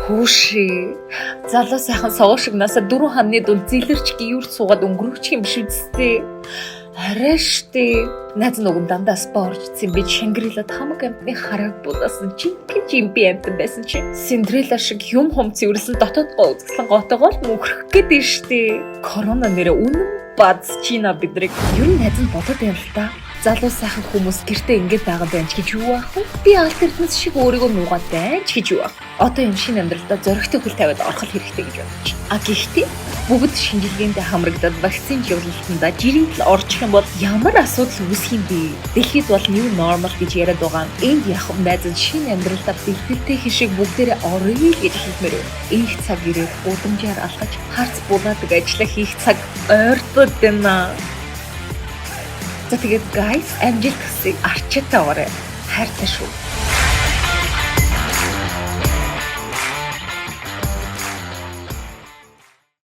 Хүүшээ. Залуу сайхан согоо шиг насаа 4 хамны дунд зэлэрч гүйр суугаад өнгөрөөч юм биш үсттэй. Арай штэ. Найз нөгөө дандаа спа оржсэн би Шангрилад хамаг амтны хараг булаасан жинхэнэ жимби амтан байсан чинь Синдрелла шиг юм хум цэвэрлсэн дотоод гоо үзэсгэлэн гоотойгоо л мөнхрөх гээд штэ. Корона нэрэ үнэн бац чина бидрэг ер нь найз нь бодоод байв л та. Залуу сайхан хүмүүс гэртээ ингэж байгаа байж гэж юу аах вэ? Би алт эрдэнэс шиг өөрийгөө нуугаад байж гэж юу аах. Одоо юм шинэ амьдралдаа зоригтой хөл тавиад орох хэрэгтэй гэж бодож. А гэхдээ бүгд шинжилгээндээ хамрагдаад вакцины явуулалтанда жирийн тал орчих юм бол ямар асуудал үүсэх юм бэ? Дэлхийд бол new normal гэж яриад байгаа. Энд яг найз нь шинэ амьдралдаа бэлтгэлтэй хишиг бүгдээрээ орё гэж хэлмээр байна. Их цаг ирээд удамжаар алхаж харц булаадаг ажилла хийх цаг ойртод байна. За тэгээд guys амжилт хүсье арчаатай орой хайртай шүү.